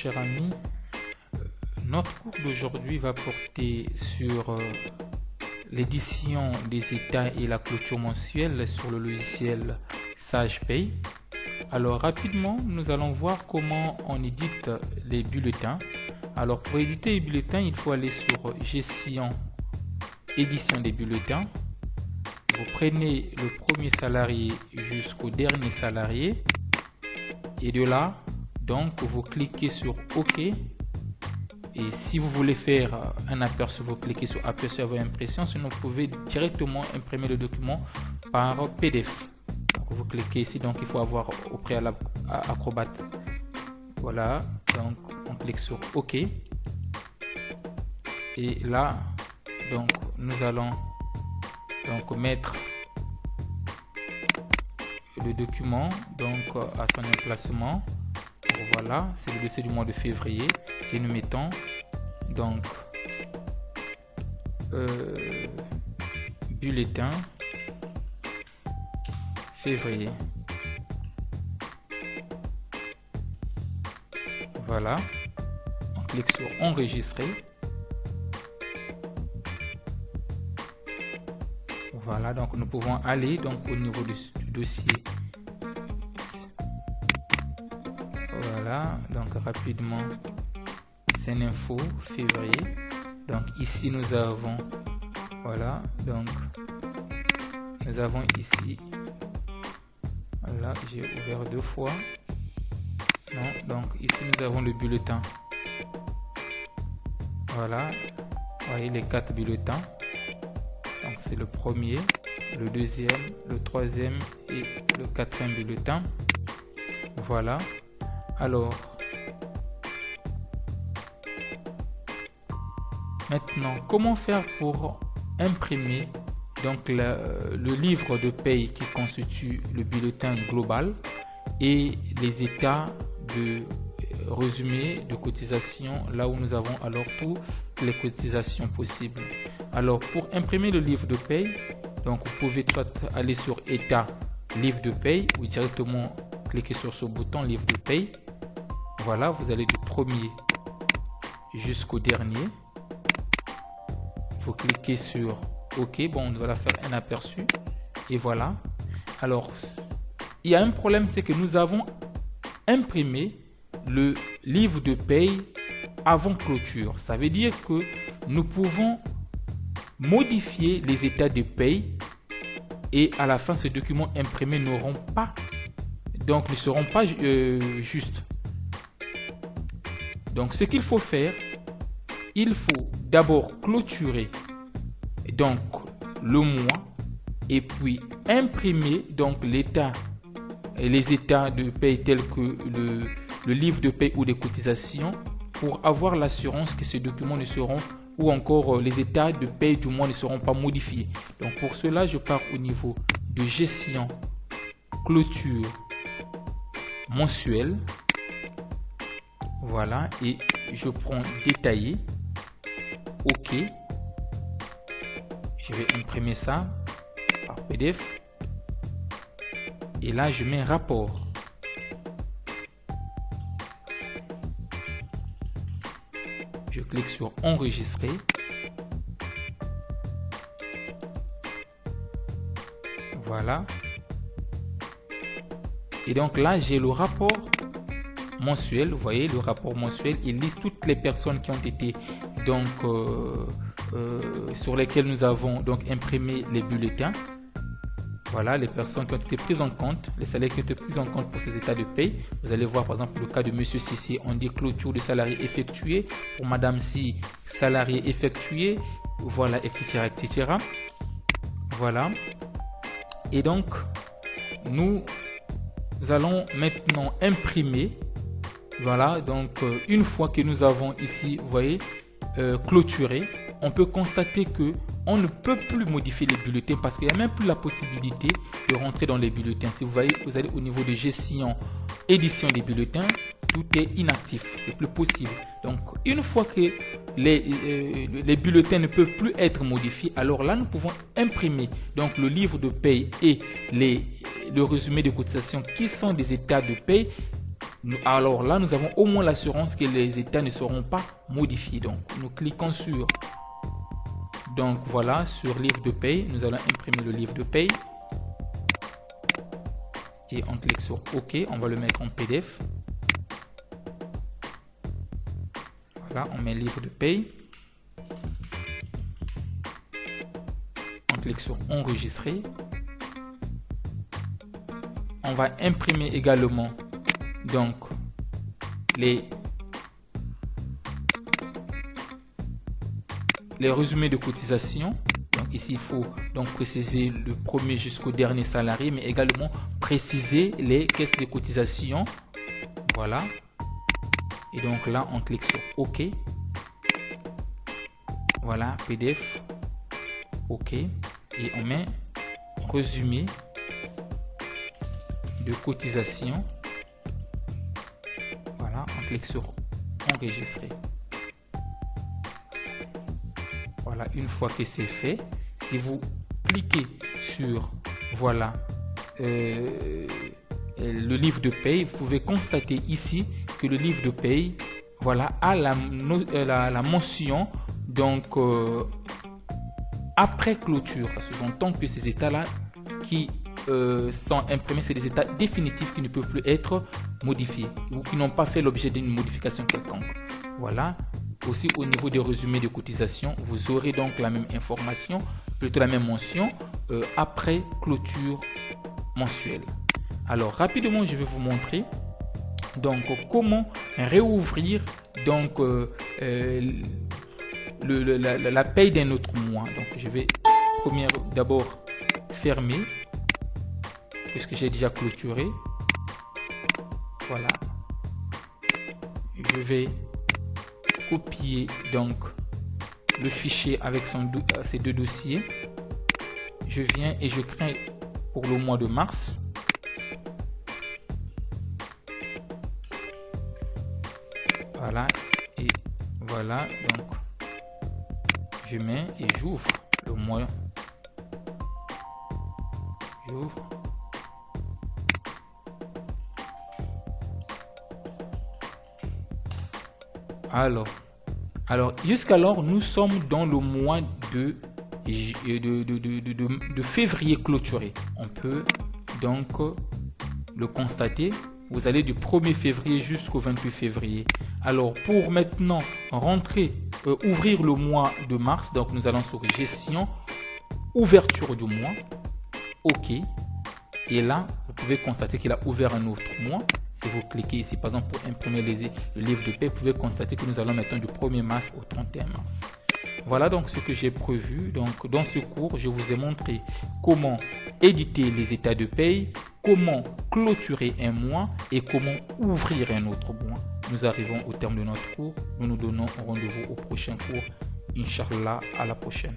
chers amis, notre cours d'aujourd'hui va porter sur l'édition des états et la clôture mensuelle sur le logiciel SagePay. Alors rapidement, nous allons voir comment on édite les bulletins. Alors pour éditer les bulletins, il faut aller sur Gestion, édition des bulletins. Vous prenez le premier salarié jusqu'au dernier salarié et de là, donc vous cliquez sur OK. Et si vous voulez faire un aperçu, vous cliquez sur aperçu à votre impression. Sinon, vous pouvez directement imprimer le document par PDF. Donc, vous cliquez ici, donc il faut avoir au préalable Acrobat. Voilà, donc on clique sur OK. Et là, donc nous allons donc mettre le document donc à son emplacement. Voilà, c'est le dossier du mois de février et nous mettons donc bulletin février. Voilà, on clique sur enregistrer. Voilà, donc nous pouvons aller donc au niveau du dossier. Voilà, donc rapidement, c'est l'info février. Donc ici nous avons, voilà, donc nous avons ici, voilà, j'ai ouvert deux fois. Non, donc ici nous avons le bulletin. Voilà, vous voyez les 4 bulletins. Donc c'est le premier, le deuxième, le troisième et le quatrième bulletin. Voilà. Alors, maintenant, comment faire pour imprimer donc le livre de paye qui constitue le bulletin global et les états de résumé de cotisation, là où nous avons alors toutes les cotisations possibles. Alors, pour imprimer le livre de paye, donc vous pouvez soit aller sur état livre de paye ou directement cliquer sur ce bouton livre de paye. Voilà, vous allez du premier jusqu'au dernier. Vous cliquez sur OK. Bon, on va faire un aperçu. Et voilà. Alors, il y a un problème, c'est que nous avons imprimé le livre de paye avant clôture. Ça veut dire que nous pouvons modifier les états de paye et à la fin, ces documents imprimés ne seront pas justes. Donc, ce qu'il faut faire, il faut d'abord clôturer donc le mois et puis imprimer donc l'état et les états de paye tels que le livre de paye ou des cotisations pour avoir l'assurance que ces documents ne seront ou encore les états de paye du mois ne seront pas modifiés. Donc pour cela, je pars au niveau de gestion, clôture mensuelle. Voilà, et je prends détaillé. OK. Je vais imprimer ça par PDF. Et là, je mets rapport. Je clique sur enregistrer. Voilà. Et donc là, j'ai le rapport mensuel. Vous voyez, le rapport mensuel, il liste toutes les personnes qui ont été donc sur lesquelles nous avons donc imprimé les bulletins. Voilà, les personnes qui ont été prises en compte, les salaires qui ont été pris en compte pour ces états de paye. Vous allez voir par exemple le cas de Monsieur Cissé, on dit clôture de salarié effectué. Pour Madame Si, salarié effectué. Voilà, etc., etc. Voilà. Et donc, nous allons maintenant imprimer. Voilà, donc une fois que nous avons ici, vous voyez, clôturé, on peut constater que on ne peut plus modifier les bulletins parce qu'il n'y a même plus la possibilité de rentrer dans les bulletins. Si vous voyez, vous allez au niveau de gestion, édition des bulletins, tout est inactif, c'est plus possible. Donc, une fois que les bulletins ne peuvent plus être modifiés, alors là, nous pouvons imprimer donc le livre de paye et le résumé de cotisation qui sont des états de paye Alors là, nous avons au moins l'assurance que les états ne seront pas modifiés. Donc, nous cliquons sur, donc voilà, sur livre de paye. Nous allons imprimer le livre de paye. Et on clique sur OK. On va le mettre en PDF. Voilà, on met livre de paye. On clique sur enregistrer. On va imprimer également donc les résumés de cotisation. Donc ici il faut donc préciser le premier jusqu'au dernier salarié, mais également préciser les caisses de cotisation. Voilà. Et donc là on clique sur OK. Voilà, PDF. OK. Et on met résumé de cotisation. Voilà, on clique sur enregistrer. Voilà, une fois que c'est fait, si vous cliquez sur voilà le livre de paye, vous pouvez constater ici que le livre de paye voilà a la mention donc après clôture. Ça sous-entend que ces états là qui sont imprimés, c'est des états définitifs qui ne peuvent plus être modifiés ou qui n'ont pas fait l'objet d'une modification quelconque. Voilà. Aussi au niveau des résumés de cotisation, vous aurez donc la même information, plutôt la même mention après clôture mensuelle. Alors rapidement, je vais vous montrer donc comment réouvrir donc la paye d'un autre mois. Donc je vais d'abord fermer puisque j'ai déjà clôturé. Voilà. Je vais copier donc le fichier avec ces deux dossiers. Je viens et je crée pour le mois de mars. Voilà. Et voilà. Donc je mets et j'ouvre le mois. J'ouvre. Alors jusqu'alors, nous sommes dans le mois de février clôturé. On peut donc le constater. Vous allez du 1er février jusqu'au 28 février. Alors pour maintenant ouvrir le mois de mars, donc nous allons sur gestion, ouverture du mois. OK. Et là, vous pouvez constater qu'il a ouvert un autre mois. Si vous cliquez ici, par exemple, pour imprimer le livre de paie, vous pouvez constater que nous allons maintenant du 1er mars au 31 mars. Voilà donc ce que j'ai prévu. Donc, dans ce cours, je vous ai montré comment éditer les états de paye, comment clôturer un mois et comment ouvrir un autre mois. Nous arrivons au terme de notre cours. Nous nous donnons rendez-vous au prochain cours. Inch'Allah, à la prochaine.